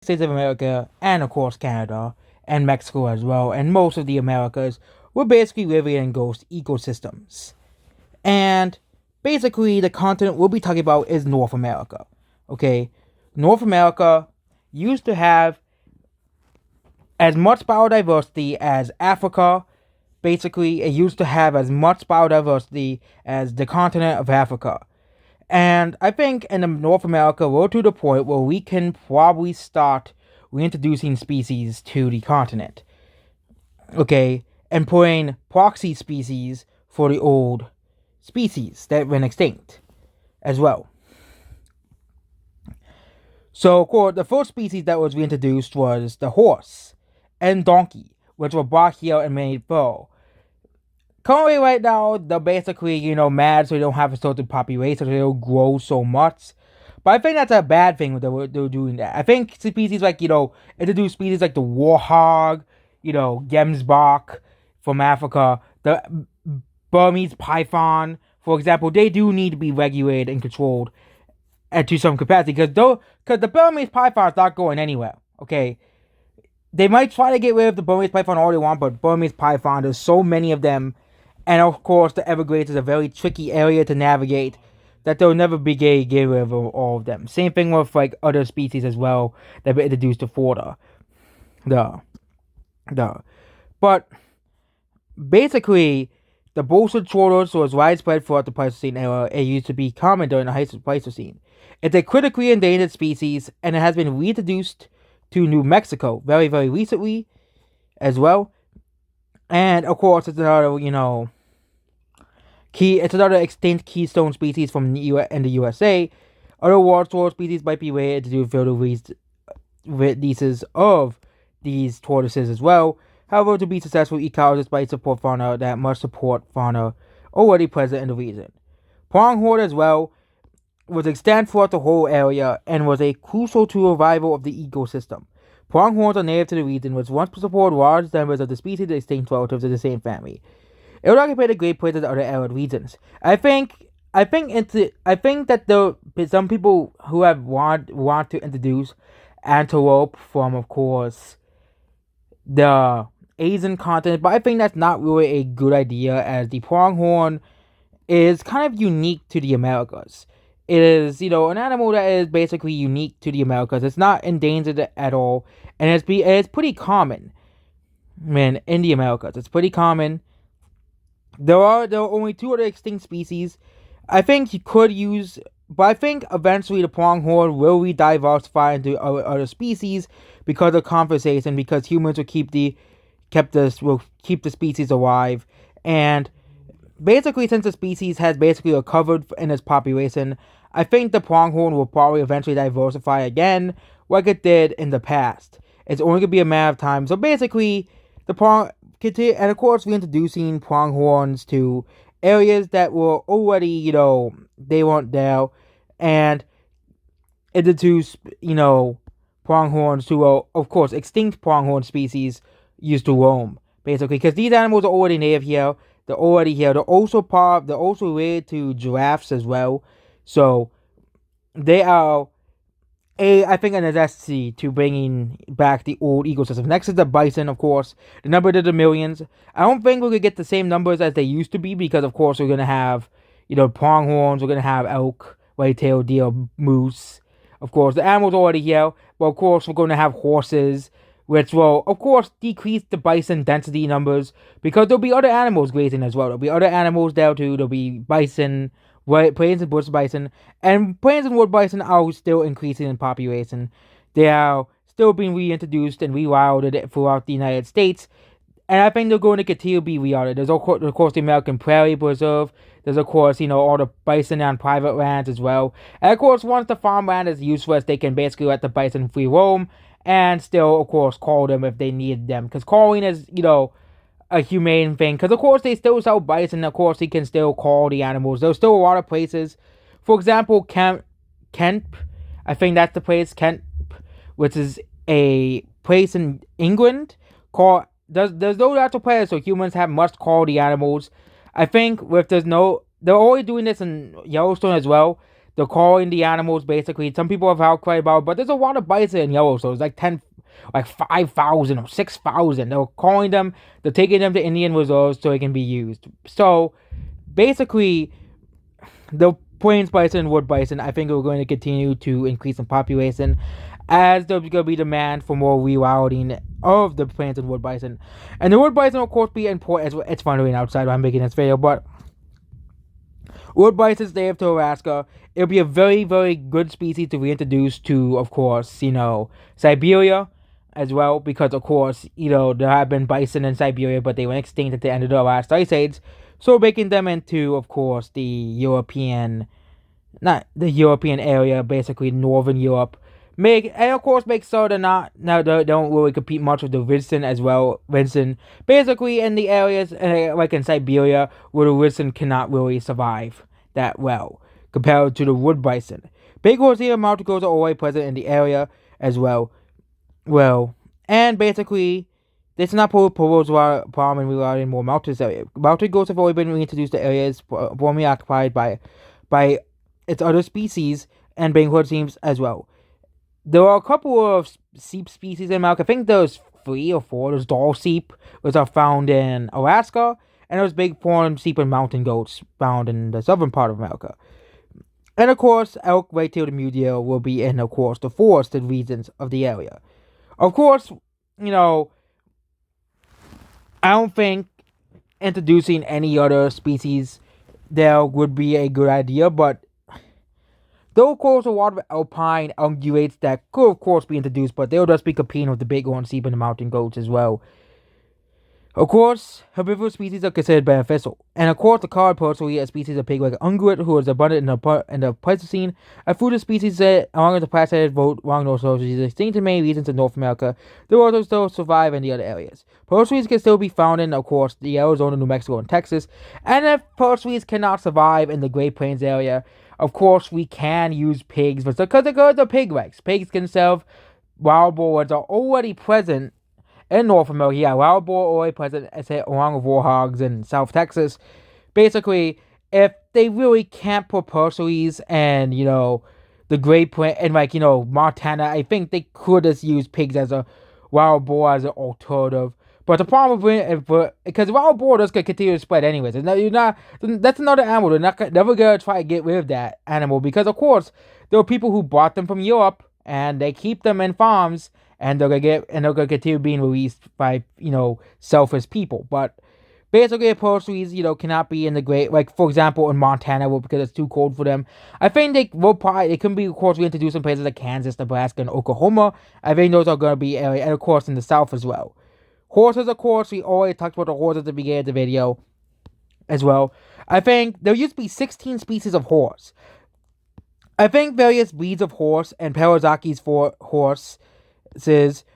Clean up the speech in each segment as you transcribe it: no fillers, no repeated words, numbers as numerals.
States of America, and of course Canada and Mexico as well, and most of the Americas were basically living in ghost ecosystems. And basically, the continent we'll be talking about is North America. Okay, North America used to have as much biodiversity as Africa. Basically, it used to have as much biodiversity as the continent of Africa. And I think in North America, we're to the point where we can probably start reintroducing species to the continent. Okay, and putting proxy species for the old species that went extinct as well. So, of course, the first species that was reintroduced was the horse and donkey, which were brought here and made fur. Currently, right now, they're basically, mad so they don't have a certain population, so they don't grow so much. But I think that's a bad thing that they're doing that. I think species like, introduce species like the warhog, Gemsbok from Africa, the Burmese python, for example, they do need to be regulated and controlled to some capacity because the Burmese python is not going anywhere. Okay, they might try to get rid of the Burmese python all they want, but Burmese python, there's so many of them, and of course the Everglades is a very tricky area to navigate that they'll never be get rid of all of them. Same thing with like other species as well that were introduced to Florida. But basically, the bolstered tortoise was widespread throughout the Pleistocene era. It used to be common during the Pleistocene. It's a critically endangered species, and it has been reintroduced to New Mexico very, very recently as well. And of course, it's another, it's another extinct keystone species from the USA. Other wild tortoise species might be rare to do further releases of these tortoises as well. However, to be successful, ecologists might support fauna that must support fauna already present in the region. Pronghorn as well was extant throughout the whole area and was a crucial to revival of the ecosystem. Pronghorns are native to the region, which once supported large numbers of the species extinct relatives of the same family. It would occupy a great place in other arid regions. I think that some people who have want to introduce antelope from, of course, the Asian continent, but I think that's not really a good idea as the pronghorn is kind of unique to the Americas. It is, an animal that is basically unique to the Americas. It's not endangered at all, and it's pretty common, man, in the Americas. It's pretty common. There are only two other extinct species. I think you could use, but I think eventually the pronghorn will re-diversify into other species because of conservation, because humans will keep the species alive, and basically, since the species has basically recovered in its population, I think the pronghorn will probably eventually diversify again, like it did in the past. It's only gonna be a matter of time. So basically, and of course, reintroducing pronghorns to areas that were already, they weren't there, and introduce, pronghorns to, of course, extinct pronghorn species used to roam, basically, because these animals are already native here. They're already here. They're also related to giraffes as well. So they are I think a necessity to bringing back the old ecosystem. Next is the bison, of course. The number of the millions. I don't think we're gonna get the same numbers as they used to be because, of course, we're gonna have pronghorns. We're gonna have elk, white-tailed deer, moose. Of course, the animals are already here, but of course, we're gonna have horses, which will, of course, decrease the bison density numbers because there'll be other animals grazing as well. There'll be other animals there too. There'll be bison, plains and bush bison, and plains and wood bison are still increasing in population. They are still being reintroduced and rewilded throughout the United States, and I think they're going to continue to be rewilded. There's, of course, the American Prairie Preserve. There's, of course, all the bison on private lands as well. And, of course, once the farmland is useless, they can basically let the bison free roam and still, of course, call them if they need them. Because calling is, a humane thing. Because, of course, they still sell bison. Of course, you can still call the animals. There's still a lot of places. For example, Kent, I think that's the place, Kent, which is a place in England called. There's no natural predators, so humans must call the animals. I think they're already doing this in Yellowstone as well. they're calling the animals basically. Some people have outcried about it, but there's a lot of bison in Yellowstone. It's like 5,000 or 6,000. They're calling them, they're taking them to Indian reserves so they can be used. So basically, the plains bison and wood bison, I think, are going to continue to increase in population as there's going to be demand for more rewilding of the plains and wood bison. And the wood bison, of course, be important. It's funny outside while I'm making this video, but wood bison's native to Alaska. It'll be a very, very good species to reintroduce to, of course, Siberia as well, because, of course, there have been bison in Siberia, but they went extinct at the end of the last ice age. So making them into, of course, not the European area, basically Northern Europe. Make so they don't really compete much with the Ridson as well. Ridson, basically in the areas like in Siberia where the Ridson cannot really survive that well compared to the wood bison. Big horse and mountain goats are always present in the area as well. Well, and basically, this is not pose a problem in regarding more mountainous area. Mountain goats have always been reintroduced to areas formerly occupied by its other species and being hood teams as well. There are a couple of sheep species in America. I think there's 3 or 4. There's doll sheep, which are found in Alaska, and there's big horned sheep and mountain goats found in the southern part of America. And of course, elk, red-tailed, and mule deer will be in, of course, the forested regions of the area. Of course, I don't think introducing any other species there would be a good idea, but there of course a lot of alpine ungulates that could of course be introduced, but they'll just be competing with the bighorn sheep and the mountain goats as well. Of course, herbivorous species are considered beneficial, and of course the card personally a species of pig like ungulate who is abundant in the Pleistocene, a food species that, along with the plastic vote along those sources, is extinct in many regions in North America. They will also still survive in the other areas. Pursuits can still be found in, of course, the Arizona, New Mexico, and Texas, and if pursuits cannot survive in the Great Plains area, of course we can use pigs, because they're pig legs. Pigs can serve wild boars are already present in North America. Yeah, wild boar already present, along with warhogs in South Texas. Basically, if they really can't put pursuits and, the Great Plains, and Montana, I think they could just use pigs as a wild boar as an alternative. But the problem with because wild boar does continue to spread anyways. That's another animal. They're never gonna try to get rid of that animal because, of course, there are people who bought them from Europe and they keep them in farms, and they're gonna continue being released by selfish people. But basically, pursuits cannot be in the great, like for example in Montana, because it's too cold for them. I think they can be, of course, reintroduced in places like Kansas, Nebraska, and Oklahoma. I think those are gonna be area, and of course in the South as well. Horses, of course, we already talked about the horses at the beginning of the video as well. I think there used to be 16 species of horse. I think various breeds of horse and Parazaki's horses,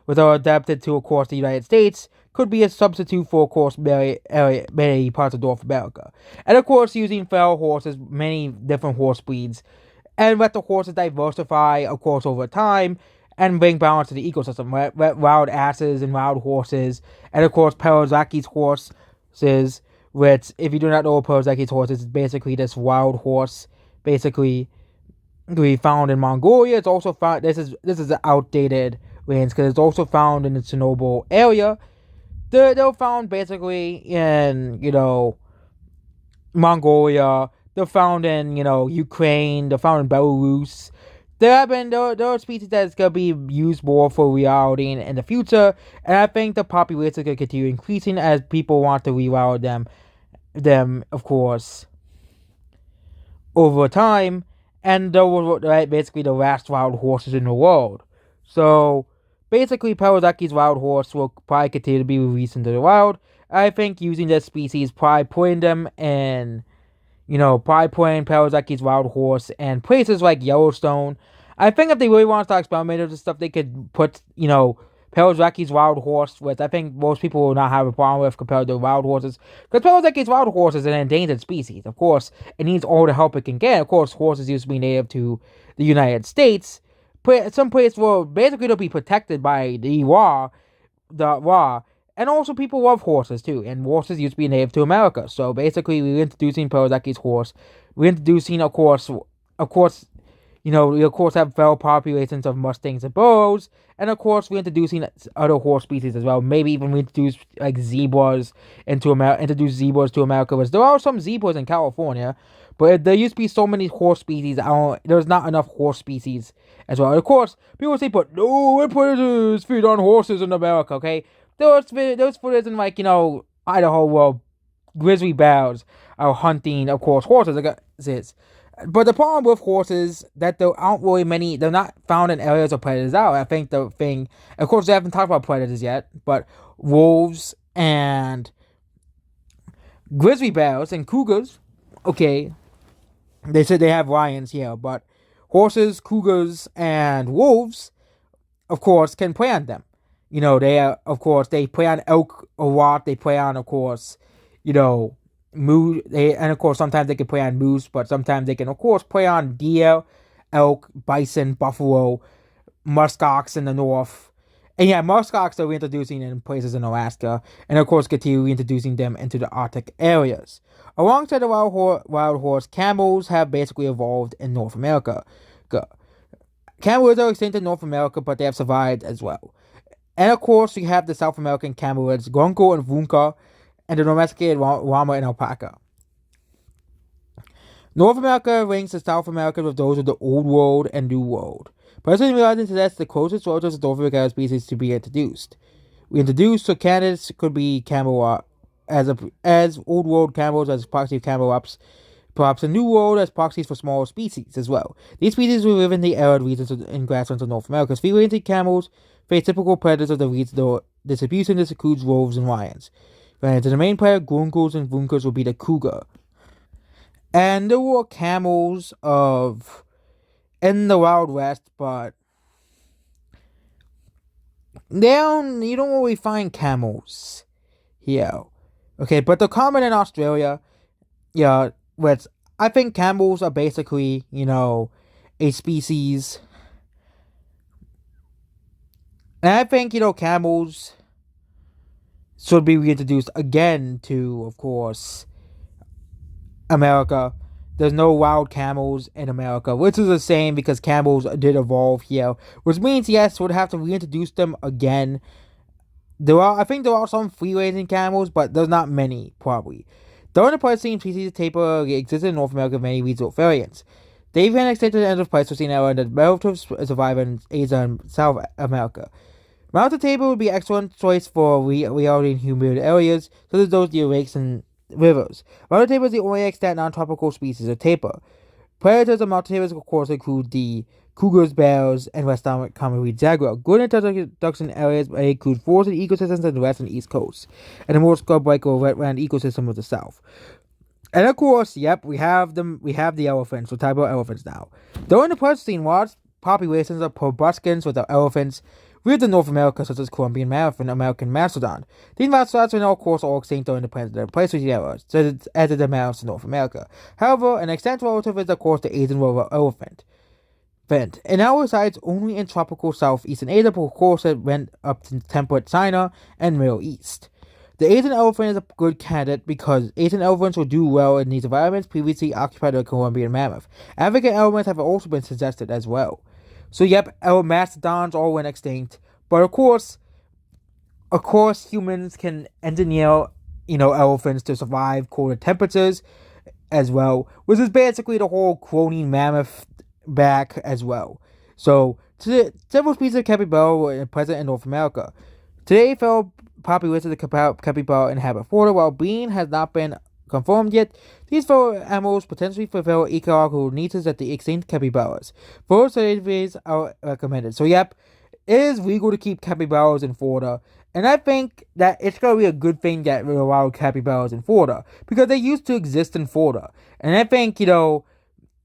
which are adapted to, of course, the United States, could be a substitute for, of course, many parts of North America. And, of course, using feral horses, many different horse breeds, and let the horses diversify, of course, over time, and bring balance to the ecosystem. Wild asses and wild horses, and of course Parazaki's horses, which, if you do not know what Parazaki's horse is, basically this wild horse, basically we found in Mongolia. It's also found, this is an outdated range because it's also found in the Chernobyl area. They're found basically in Mongolia. They're found in Ukraine. They're found in Belarus. There are species that's gonna be used more for rewilding in the future, and I think the population is gonna continue increasing as people want to rewild them, of course, over time, and they're basically the last wild horses in the world. So basically, Parazaki's wild horse will probably continue to be released into the wild. I think using this species, probably putting them in, probably putting Parazaki's wild horse and places like Yellowstone. I think if they really want to start experimenting with this stuff, they could put, Parazaki's wild horse, which I think most people will not have a problem with compared to wild horses. Because Parazaki's wild horse is an endangered species. Of course, it needs all the help it can get. Of course, horses used to be native to the United States. Some place where basically they'll be protected by the law, and also people love horses too, and horses used to be native to America. So basically, we're introducing Parazaki's horse. We're introducing, of course, of course, we of course have feral populations of mustangs and burros, and of course we're introducing other horse species as well. Maybe even we introduce like zebras into America. Introduce zebras to America, because there are some zebras in California, but there used to be so many horse species. There's not enough horse species as well. And of course, people say, but no, predators feed on horses in America. Okay, those predators in Idaho, well, grizzly bears are hunting, of course, horses. Like this. But the problem with horses that there aren't really many. They're not found in areas where predators are. I think the thing, of course, they haven't talked about predators yet, but wolves and grizzly bears and cougars. Okay, they said they have lions here, but horses, cougars, and wolves, of course, can prey on them. They of course they prey on elk a lot. They prey on, of course, moose. And of course sometimes they can prey on moose, but sometimes they can of course prey on deer, elk, bison, buffalo, muskox in the north. And yeah, muskox they're reintroducing in places in Alaska, and of course continue reintroducing them into the Arctic areas. Alongside the wild horse, camels have basically evolved in North America. Camels are extinct in North America, but they have survived as well. And of course, we have the South American camelids, Gonko and Vunka, and the domesticated llama and alpaca. North America ranks the South America with those of the Old World and New World. Personally, realizing that's the closest relatives of North American species to be introduced. We introduced, so candidates could be camel as Old World camels as proxy of camelops, perhaps a New World as proxies for smaller species as well. These species will live in the arid regions and grasslands of North America. Free-ranging camels face typical predators of the region. Distribution includes wolves and lions. Right, so the main predator, grunkles and vunkers, will be the cougar. And there were camels in the Wild West, but you don't really find camels here. Okay, but they're common in Australia. Yeah, which I think camels are basically, a species. And I think, camels should be reintroduced again to, of course, America. There's no wild camels in America, which is a shame because camels did evolve here, which means yes, we'd have to reintroduce them again. I think there are some free-ranging camels, but there's not many, probably. Though the Pleistocene species of tapir existed in North America with many regional variants. They've been extended to the end of the Pleistocene era and the relative survive in Asia and South America. Mountain tapir would be an excellent choice for rewilding humid areas, such as those near lakes and rivers. Mountain tapir is the only extant non-tropical species of tapir. Predators of mountain tapirs, of course, include the cougars, bears, and West Common jaguar. Good introduction areas may include forested ecosystems in the west and east coasts, and the more scrub-like or wetland ecosystem of the south. And of course, yep, we have them. We have the elephants. We'll talk about elephants now. During the Pleistocene, large populations of proboscids with the elephants lived in North America, such as Columbian mammoth and American mastodon. These mastodons were, of course, all extinct during the Pleistocene era, as did the mammoths in North America. However, an extant relative is, of course, the Asian royal elephant. It now resides only in tropical southeastern Asia, but of course it went up to temperate China and Middle East. The Asian elephant is a good candidate because Asian elephants will do well in these environments previously occupied by the Columbian mammoth. African elephants have also been suggested as well. So yep, our mastodons all went extinct, but of course, humans can engineer, elephants to survive colder temperatures as well, which is basically the whole cloning mammoth back as well. So several species of capybara were present in North America. Today, feral populations of capybara inhabit Florida, while breeding has not been confirmed yet. These feral animals potentially fulfill ecological needs at the extinct capybaras. Further studies are recommended. So yep, it is legal to keep capybaras in Florida, and I think that it's going to be a good thing that we allow capybaras in Florida, because they used to exist in Florida. And I think,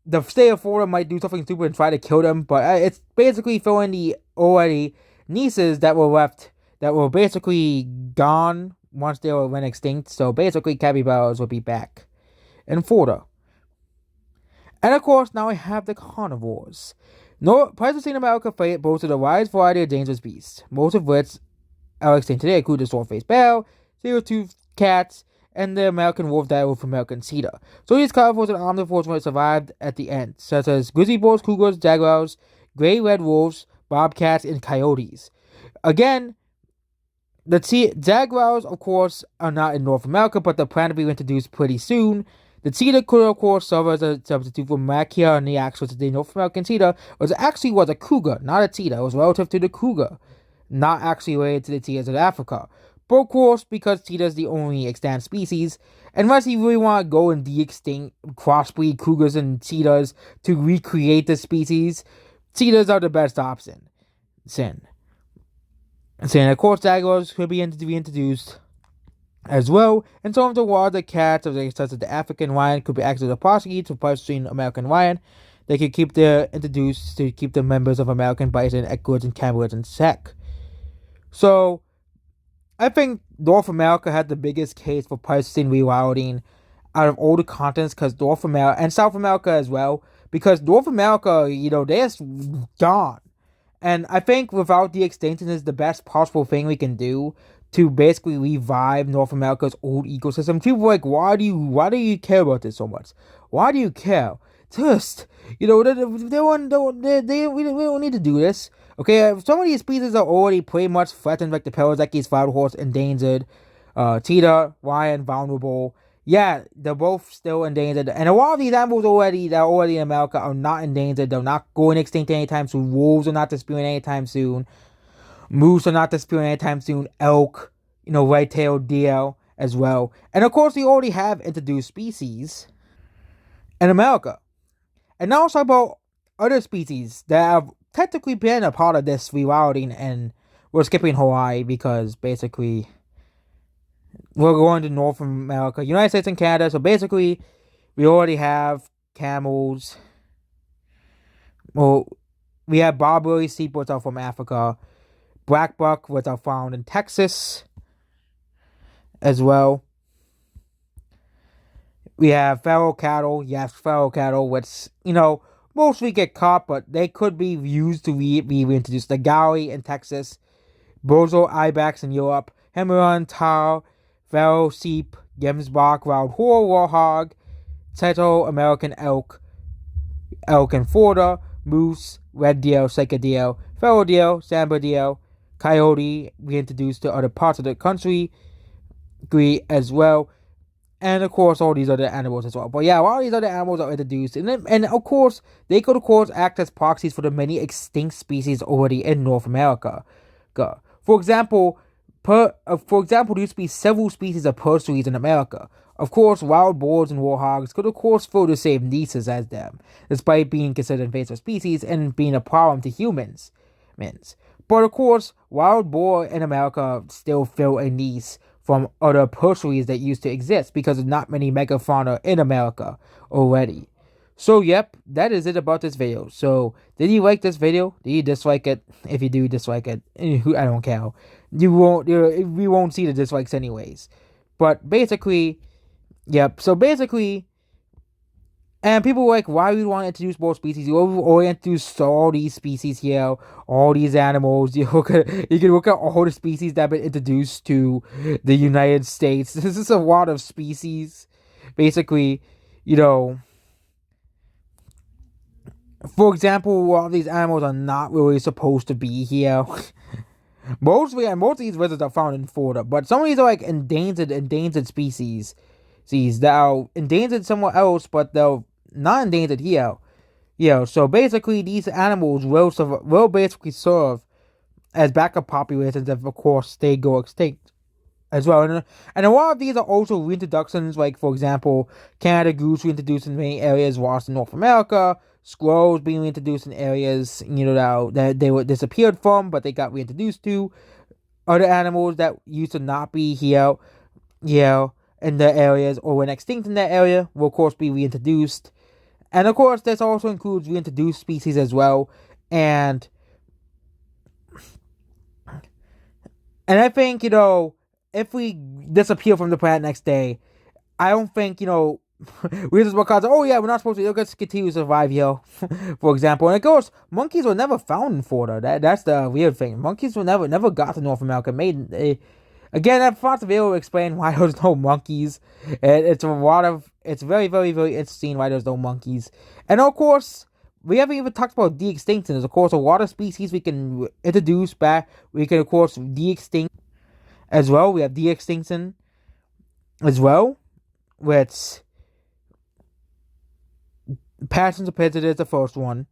the state of Florida might do something stupid and try to kill them, but it's basically filling the already nieces that were left, that were basically gone once they went extinct. So basically capybaras will be back in Florida. And of course, now we have the carnivores. Pleistocene America boasted a wide variety of dangerous beasts, most of which are extinct today, include the sword-faced bear, saber-toothed cats, and the American wolf died with American cedar. So these carnivores and omnivores would survived at the end, such as grizzly bears, cougars, jaguars, gray red wolves, bobcats, and coyotes. Again, the jaguars, of course, are not in North America, but they're planned to be introduced pretty soon. The cheetah could, of course, serve as a substitute for Machia and the actual the North American cheetah, was actually was a cougar, not a cheetah. It was relative to the cougar, not actually related to the cheetahs of Africa. But of course, because cheetah is the only extant species, unless you really want to go and de-extinct crossbreed cougars and cheetahs to recreate the species, cheetahs are the best option. Saying, of course, jaguars could be reintroduced as well, and some of the wilder cats, such as the African lion, could be acted possibly to pursuing American lion. They could keep introduced to keep the members of American bison, equids, and camels in check. So, I think North America had the biggest case for purchasing rewilding out of all the continents, because North America and South America as well, because North America, they're just gone. And I think without the extinction is the best possible thing we can do to basically revive North America's old ecosystem. People are like, why do you care about this so much? Why do you care? Just, we don't need to do this. Okay, some of these species are already pretty much threatened, like the Perizakis, wild horse, endangered, cheetah, lion, vulnerable. Yeah, they're both still endangered, and a lot of these animals that are already in America are not endangered. They're not going extinct anytime soon. Wolves are not disappearing anytime soon. Moose are not disappearing anytime soon. Elk, right-tailed deer as well. And of course, we already have introduced species in America. And now let's talk about other species that have technically been a part of this rewilding, and we're skipping Hawaii because basically we're going to North America, United States and Canada. So basically, we already have camels. Well, we have Barbary sheep, which are from Africa. Black buck, which are found in Texas as well. We have feral cattle. Yes, feral cattle, which, mostly get caught, but they could be used to be reintroduced. The Gauri in Texas. Bozo ibex in Europe. Hemmeron, tar, feral sheep, gemsbok, wild whore, warhog, Central American elk in Florida, moose, red deer, sacred deer, feral deer, sambar deer, coyote, reintroduced to other parts of the country, as well, and of course all these other animals as well. But yeah, all these other animals are introduced, and of course they could of course act as proxies for the many extinct species already in North America. For example, there used to be several species of pursuits in America. Of course, wild boars and warhogs could of course fill the same niches as them, despite being considered invasive species and being a problem to humans. But of course, wild boar in America still fill a niche from other pursuits that used to exist because of not many megafauna in America already. So yep, that is it about this video. So did you like this video? Did you dislike it? If you do dislike it, I don't care. We won't see the dislikes anyways. But basically, yep. So basically, and people were like, why do we want to introduce more species? You already introduced all these species here, all these animals. You can look at all the species that have been introduced to the United States. This is a lot of species. Basically, for example, a lot of these animals are not really supposed to be here. Most of these lizards are found in Florida, but some of these are like endangered species that are endangered somewhere else, but they're not endangered here. So basically, these animals will basically serve as backup populations if, of course, they go extinct as well. And a lot of these are also reintroductions, like, for example, Canada goose reintroduced in many areas lost in North America, squirrels being reintroduced in areas, that they were disappeared from, but they got reintroduced to. Other animals that used to not be here, in the areas or went extinct in that area will, of course, be reintroduced. And, of course, this also includes reintroduced species as well. And I think, if we disappear from the planet next day, I don't think, we just because, oh yeah, we're not supposed to, let's continue to survive here, for example. And of course, monkeys were never found in Florida. That's the weird thing. Monkeys were never got to North America. Again, I'm not to be able to explain why there's no monkeys. It's very, very, very interesting why there's no monkeys. And of course, we haven't even talked about de-extinction. There's of course a lot of species we can introduce back. We can of course de-extinct as well. We have de-extinction as well, which passions of pigeon is the first one.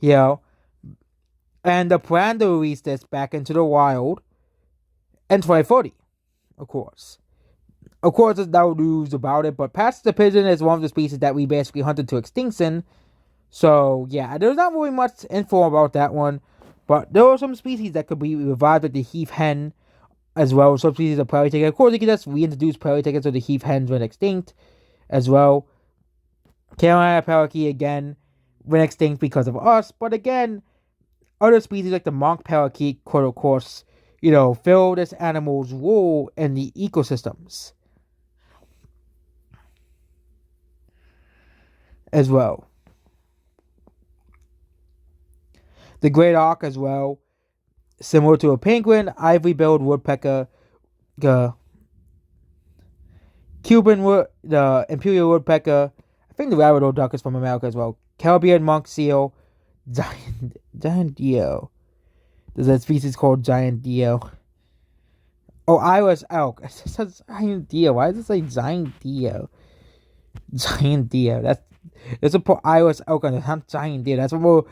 And the plan to release this back into the wild in 2040, of course. Of course, there's no news about it, but passenger pigeon is one of the species that we basically hunted to extinction. So, yeah, there's not really much info about that one, but there are some species that could be revived, like the heath hen, as well. Some species of prairie ticket. Of course, you can just reintroduce prairie tickets, so the heath hens went extinct, as well. Carolina parakeet, again, went extinct because of us, but again, other species like the monk parakeet could, of course, fill this animal's role in the ecosystems as well. The great auk as well, similar to a penguin, ivory-billed woodpecker, the the imperial woodpecker. I think the rabbit duck is from America as well. Caribbean monk seal, giant deer. There's a species called giant deer. Oh, Irish elk. It says giant deer. Why does it say giant deer? Giant deer. There's a put Irish elk on it. Not giant deer. That's what we're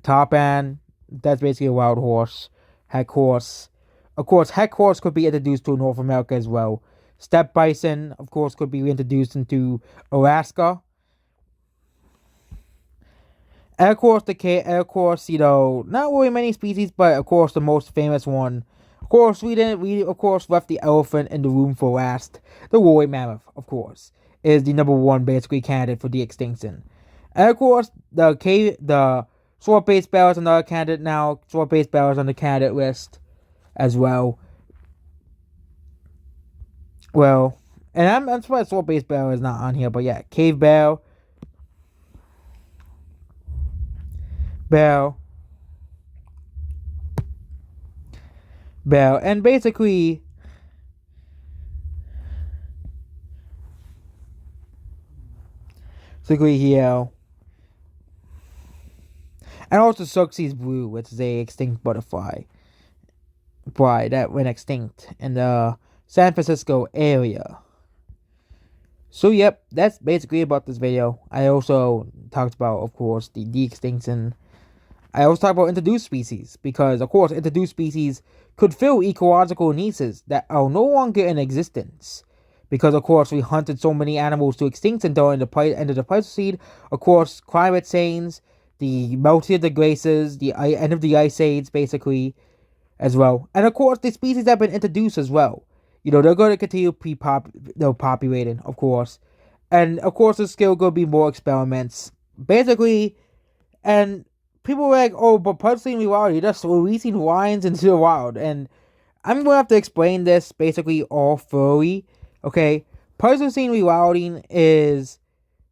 top end. That's basically a wild horse. Heck horse. Of course, heck horse could be introduced to North America as well. Steppe bison, of course, could be reintroduced into Alaska. And of course, not really many species, but of course, the most famous one. Of course, we left the elephant in the room for last. The woolly mammoth, of course, is the number one basically candidate for de-extinction. And of course, the sword-based bear is another candidate now. Sword-based bear is on the candidate list as well. Well, and I'm surprised sword-based bear is not on here, but yeah, cave bear. Bear, and basically, here, and also Suxie's blue, which is a extinct butterfly, that went extinct in the San Francisco area. So yep, that's basically about this video. I also talked about, of course, the de-extinction. I also talk about introduced species, because, of course, introduced species could fill ecological niches that are no longer in existence. Because, of course, we hunted so many animals to extinction during the end of the Pleistocene. Of course, climate change, the melting of the glaciers, the end of the ice age, basically, as well. And, of course, the species that have been introduced as well. They're going to continue populating, of course. And, of course, there's still going to be more experiments. Basically, and people were like, oh, but Pleistocene rewilding, you're just releasing lions into the wild. And I'm going to have to explain this basically all thoroughly. Okay? Pleistocene rewilding is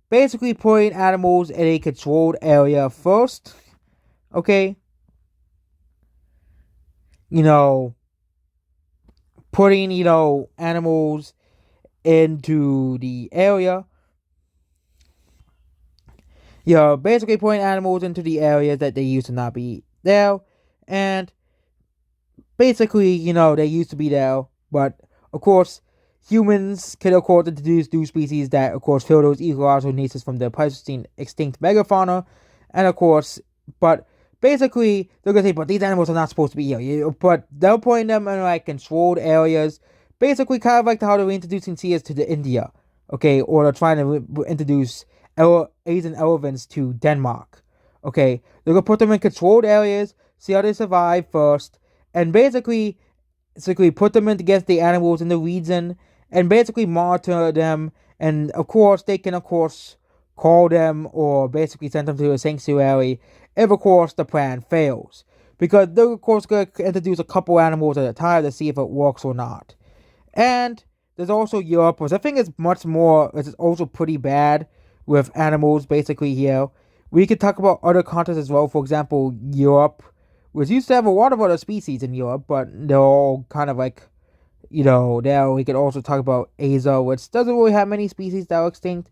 basically putting animals in a controlled area first. Okay? Putting, animals into the area. Basically putting animals into the areas that they used to not be there. And basically, they used to be there. But, of course, humans can, of course, introduce new species that, of course, fill those ecological niches from the Pleistocene extinct megafauna. And, of course, but basically, they're going to say, but these animals are not supposed to be here. But they're putting them in, controlled areas. Basically, kind of like how they're reintroducing seals to India. Okay? Or they're trying to introduce Asian elephants to Denmark. Okay, they're gonna put them in controlled areas, see how they survive first, and basically put them in against the animals in the region, and basically monitor them. And of course, they can call them or basically send them to a sanctuary if, of course, the plan fails, because they're of course gonna introduce a couple animals at a time to see if it works or not. And there's also Europe, which I think is much more. It's also pretty bad with animals basically here. We could talk about other continents as well. For example, Europe, which used to have a lot of other species in Europe, but they're all kind of Now we could also talk about Asia, which doesn't really have many species that are extinct,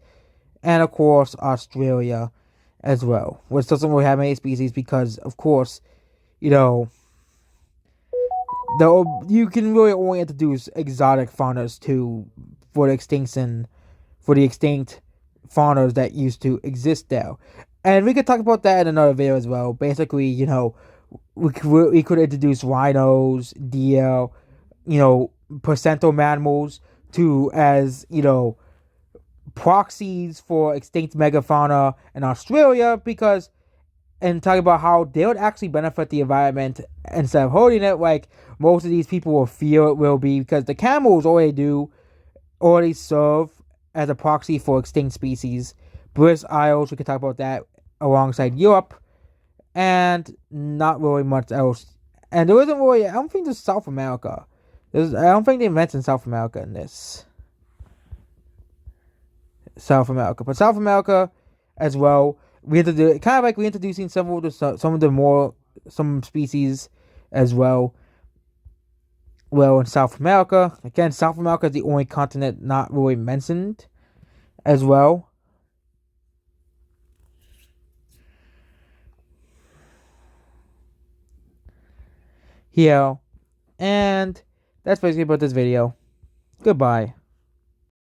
and of course Australia as well, which doesn't really have many species because, of course, you know, you can really only introduce exotic faunas to for the extinction for the extinct faunas that used to exist there. And we could talk about that in another video as well. Basically, we could introduce rhinos, deer, placental mammals to as proxies for extinct megafauna in Australia because and talk about how they would actually benefit the environment instead of holding it like most of these people will feel it will be because the camels already serve as a proxy for extinct species. British Isles, we could talk about that alongside Europe, and not really much else. And there isn't really, I don't think there's South America. I don't think they mentioned South America in this. South America. But South America as well, we introduce kind of like reintroducing some species as well. Well, in South America, again, South America is the only continent not really mentioned as well. Here, and that's basically about this video. Goodbye.